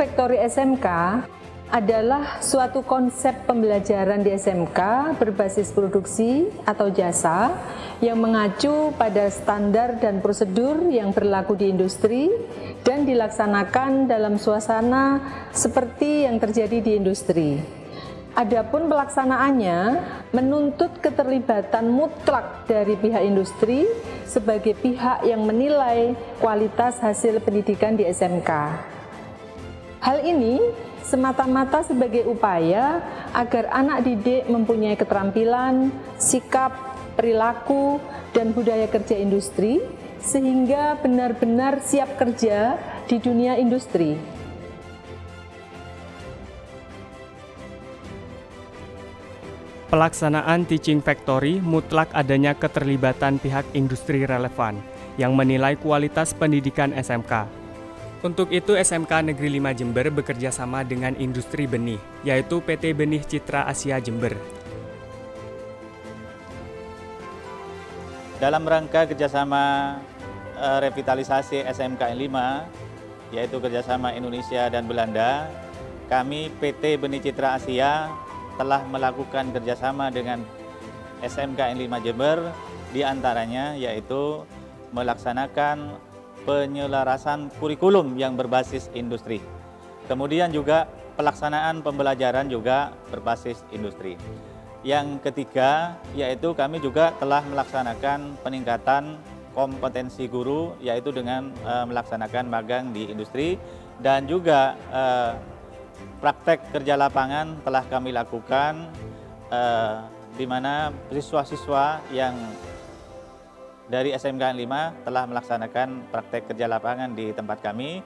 Factory SMK adalah suatu konsep pembelajaran di SMK berbasis produksi atau jasa yang mengacu pada standar dan prosedur yang berlaku di industri dan dilaksanakan dalam suasana seperti yang terjadi di industri. Adapun pelaksanaannya menuntut keterlibatan mutlak dari pihak industri sebagai pihak yang menilai kualitas hasil pendidikan di SMK. Hal ini semata-mata sebagai upaya agar anak didik mempunyai keterampilan, sikap, perilaku, dan budaya kerja industri sehingga benar-benar siap kerja di dunia industri. Pelaksanaan Teaching Factory mutlak adanya keterlibatan pihak industri relevan yang menilai kualitas pendidikan SMK. Untuk itu SMK Negeri 5 Jember bekerja sama dengan industri benih, yaitu PT Benih Citra Asia Jember. Dalam rangka kerjasama revitalisasi SMK 5, yaitu kerjasama Indonesia dan Belanda, kami PT Benih Citra Asia telah melakukan kerjasama dengan SMK 5 Jember, diantaranya yaitu melaksanakan penyelarasan kurikulum yang berbasis industri. Kemudian juga pelaksanaan pembelajaran juga berbasis industri. Yang ketiga, yaitu kami juga telah melaksanakan peningkatan kompetensi guru, yaitu dengan melaksanakan magang di industri, dan juga praktek kerja lapangan telah kami lakukan, di mana siswa-siswa yang dari SMK 5 telah melaksanakan praktek kerja lapangan di tempat kami.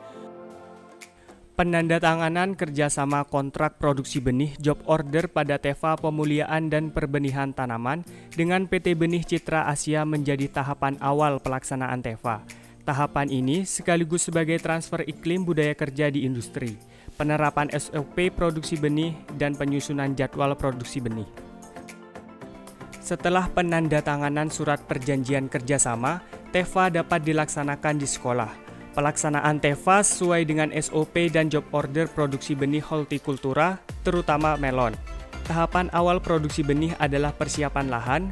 Penandatanganan kerjasama kontrak produksi benih job order pada Teva Pemuliaan dan Perbenihan Tanaman dengan PT Benih Citra Asia menjadi tahapan awal pelaksanaan Teva. Tahapan ini sekaligus sebagai transfer iklim budaya kerja di industri, penerapan SOP produksi benih, dan penyusunan jadwal produksi benih. Setelah penandatanganan surat perjanjian kerjasama, Teva dapat dilaksanakan di sekolah. Pelaksanaan Teva sesuai dengan SOP dan job order produksi benih hortikultura, terutama melon. Tahapan awal produksi benih adalah persiapan lahan,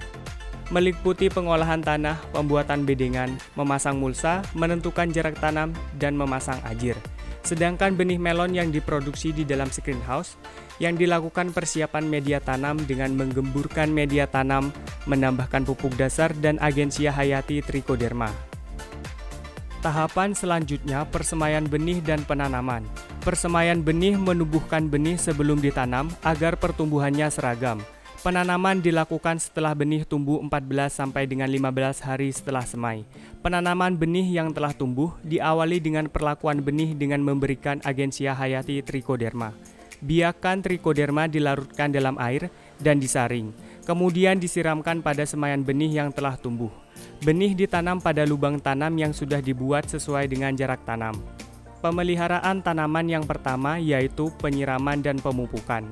meliputi pengolahan tanah, pembuatan bedengan, memasang mulsa, menentukan jarak tanam, dan memasang ajir. Sedangkan benih melon yang diproduksi di dalam screenhouse, yang dilakukan persiapan media tanam dengan menggemburkan media tanam, menambahkan pupuk dasar dan agensia hayati trichoderma. Tahapan selanjutnya persemaian benih dan penanaman. Persemaian benih menumbuhkan benih sebelum ditanam agar pertumbuhannya seragam. Penanaman dilakukan setelah benih tumbuh 14 sampai dengan 15 hari setelah semai. Penanaman benih yang telah tumbuh diawali dengan perlakuan benih dengan memberikan agensia hayati trichoderma. Biakan trichoderma dilarutkan dalam air dan disaring. Kemudian disiramkan pada semaian benih yang telah tumbuh. Benih ditanam pada lubang tanam yang sudah dibuat sesuai dengan jarak tanam. Pemeliharaan tanaman yang pertama yaitu penyiraman dan pemupukan.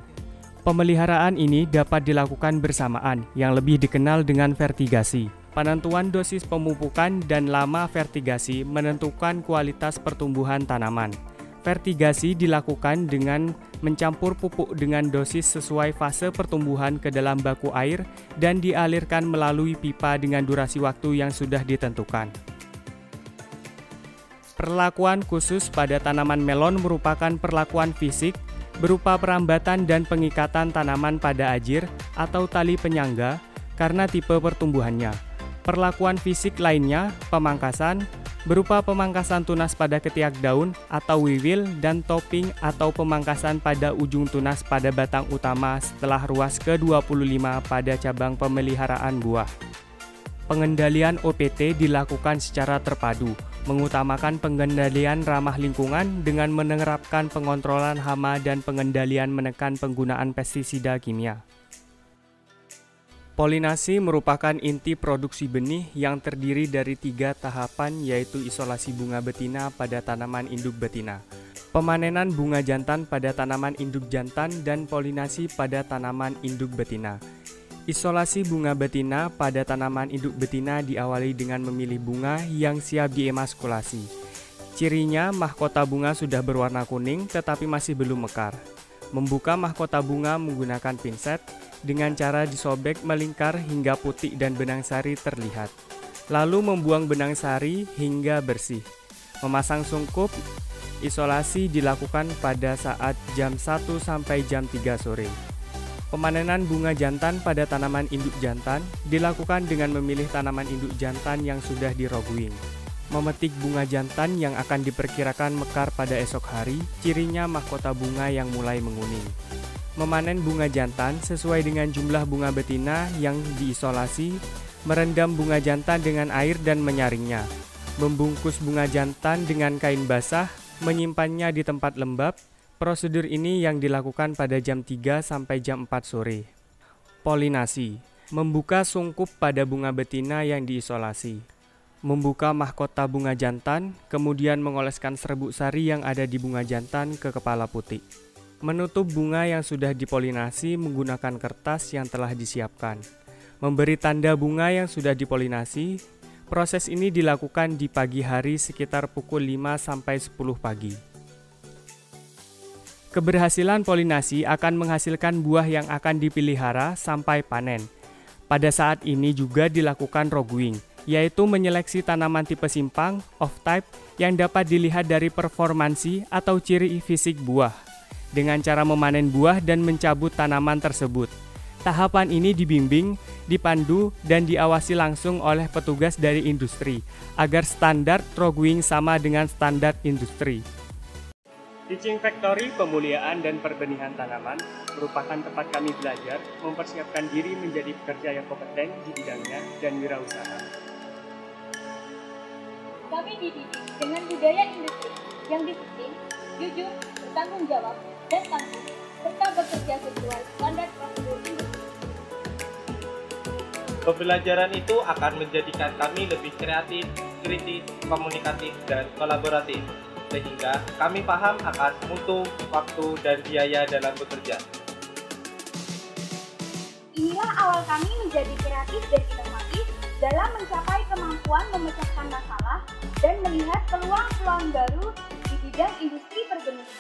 Pemeliharaan ini dapat dilakukan bersamaan, yang lebih dikenal dengan vertigasi. Penentuan dosis pemupukan dan lama vertigasi menentukan kualitas pertumbuhan tanaman. Vertigasi dilakukan dengan mencampur pupuk dengan dosis sesuai fase pertumbuhan ke dalam baku air dan dialirkan melalui pipa dengan durasi waktu yang sudah ditentukan. Perlakuan khusus pada tanaman melon merupakan perlakuan fisik berupa perambatan dan pengikatan tanaman pada ajir atau tali penyangga karena tipe pertumbuhannya. Perlakuan fisik lainnya, pemangkasan, berupa pemangkasan tunas pada ketiak daun atau wiwil dan topping atau pemangkasan pada ujung tunas pada batang utama setelah ruas ke-25 pada cabang pemeliharaan buah. Pengendalian OPT dilakukan secara terpadu, mengutamakan pengendalian ramah lingkungan dengan menerapkan pengontrolan hama dan pengendalian menekan penggunaan pestisida kimia. Polinasi merupakan inti produksi benih yang terdiri dari 3 tahapan, yaitu isolasi bunga betina pada tanaman induk betina, pemanenan bunga jantan pada tanaman induk jantan, dan polinasi pada tanaman induk betina. Isolasi bunga betina pada tanaman induk betina diawali dengan memilih bunga yang siap diemaskulasi. Cirinya, mahkota bunga sudah berwarna kuning tetapi masih belum mekar. Membuka mahkota bunga menggunakan pinset dengan cara disobek melingkar hingga putih dan benang sari terlihat. Lalu membuang benang sari hingga bersih. Memasang sungkup isolasi dilakukan pada saat jam 1 sampai jam 3 sore. Pemanenan bunga jantan pada tanaman induk jantan dilakukan dengan memilih tanaman induk jantan yang sudah diroguing. Memetik bunga jantan yang akan diperkirakan mekar pada esok hari, cirinya mahkota bunga yang mulai menguning. Memanen bunga jantan sesuai dengan jumlah bunga betina yang diisolasi, merendam bunga jantan dengan air dan menyaringnya. Membungkus bunga jantan dengan kain basah, menyimpannya di tempat lembab. Prosedur ini yang dilakukan pada jam 3 sampai jam 4 sore. Polinasi, membuka sungkup pada bunga betina yang diisolasi. Membuka mahkota bunga jantan, kemudian mengoleskan serbuk sari yang ada di bunga jantan ke kepala putik. Menutup bunga yang sudah dipolinasi menggunakan kertas yang telah disiapkan. Memberi tanda bunga yang sudah dipolinasi. Proses ini dilakukan di pagi hari sekitar pukul 5 sampai 10 pagi. Keberhasilan polinasi akan menghasilkan buah yang akan dipelihara sampai panen. Pada saat ini juga dilakukan roguing, yaitu menyeleksi tanaman tipe simpang, off-type, yang dapat dilihat dari performansi atau ciri fisik buah, dengan cara memanen buah dan mencabut tanaman tersebut. Tahapan ini dibimbing, dipandu, dan diawasi langsung oleh petugas dari industri, agar standar roguing sama dengan standar industri. Teaching Factory Pemuliaan dan Perbenihan Tanaman merupakan tempat kami belajar, mempersiapkan diri menjadi pekerja yang kompeten di bidangnya dan wirausaha. Kami dididik dengan budaya industri yang disiplin, jujur, bertanggung jawab, dan tangguh, serta bekerja sesuai standar prosedur industri. Pembelajaran itu akan menjadikan kami lebih kreatif, kritis, komunikatif, dan kolaboratif, sehingga kami paham akan mutu, waktu, dan biaya dalam bekerja. Inilah awal kami menjadi kreatif dan inovatif dalam mencapai kemampuan memecahkan masalah dan melihat peluang-peluang baru di bidang industri perbenihan.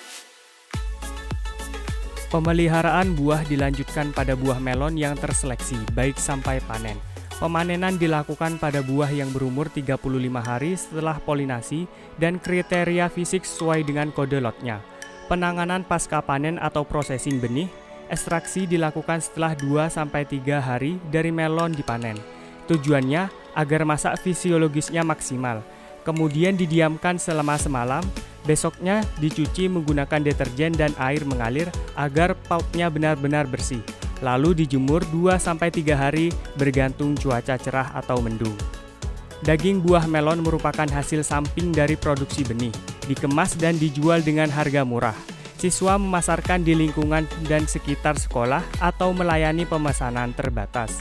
Pemeliharaan buah dilanjutkan pada buah melon yang terseleksi, baik sampai panen. Pemanenan dilakukan pada buah yang berumur 35 hari setelah polinasi dan kriteria fisik sesuai dengan kode lotnya. Penanganan pasca panen atau processing benih, ekstraksi dilakukan setelah 2-3 hari dari melon dipanen. Tujuannya agar masa fisiologisnya maksimal. Kemudian didiamkan selama semalam, besoknya dicuci menggunakan deterjen dan air mengalir agar pulpnya benar-benar bersih. Lalu dijemur 2-3 hari bergantung cuaca cerah atau mendung. Daging buah melon merupakan hasil samping dari produksi benih, dikemas dan dijual dengan harga murah. Siswa memasarkan di lingkungan dan sekitar sekolah atau melayani pemesanan terbatas.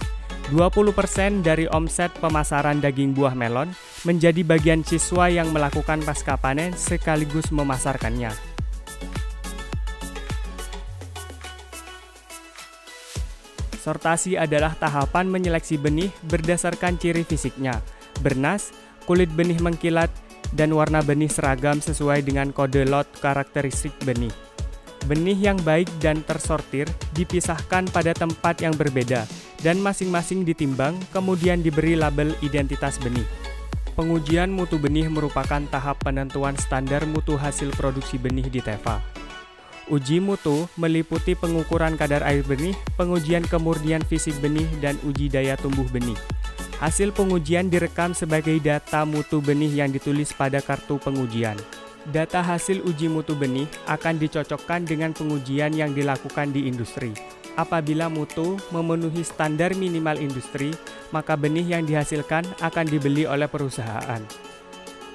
20% dari omset pemasaran daging buah melon menjadi bagian siswa yang melakukan pasca panen sekaligus memasarkannya. Sortasi adalah tahapan menyeleksi benih berdasarkan ciri fisiknya, bernas, kulit benih mengkilat, dan warna benih seragam sesuai dengan kode lot karakteristik benih. Benih yang baik dan tersortir dipisahkan pada tempat yang berbeda dan masing-masing ditimbang kemudian diberi label identitas benih. Pengujian mutu benih merupakan tahap penentuan standar mutu hasil produksi benih di Teva. Uji mutu meliputi pengukuran kadar air benih, pengujian kemurnian fisik benih, dan uji daya tumbuh benih. Hasil pengujian direkam sebagai data mutu benih yang ditulis pada kartu pengujian. Data hasil uji mutu benih akan dicocokkan dengan pengujian yang dilakukan di industri. Apabila mutu memenuhi standar minimal industri, maka benih yang dihasilkan akan dibeli oleh perusahaan.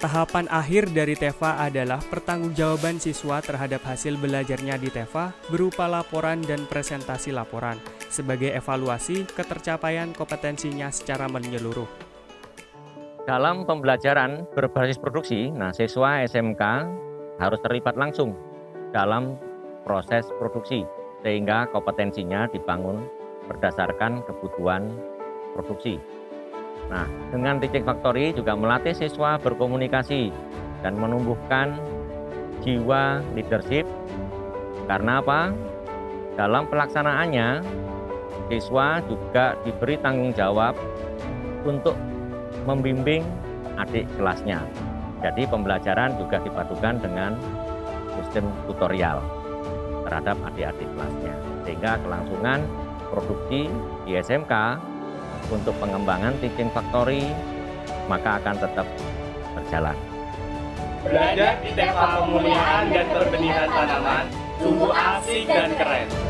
Tahapan akhir dari Teva adalah pertanggungjawaban siswa terhadap hasil belajarnya di Teva berupa laporan dan presentasi laporan sebagai evaluasi ketercapaian kompetensinya secara menyeluruh. Dalam pembelajaran berbasis produksi, siswa SMK harus terlibat langsung dalam proses produksi sehingga kompetensinya dibangun berdasarkan kebutuhan produksi. Dengan Teaching Factory juga melatih siswa berkomunikasi dan menumbuhkan jiwa leadership. Karena apa? Dalam pelaksanaannya, siswa juga diberi tanggung jawab untuk membimbing adik kelasnya. Jadi pembelajaran juga dipadukan dengan sistem tutorial terhadap adik-adik kelasnya. Sehingga kelangsungan produksi di SMK untuk pengembangan teaching factory maka akan tetap berjalan. Belajar di TEFA Pemulihan dan Perbenihan Tanaman sungguh asik dan keren.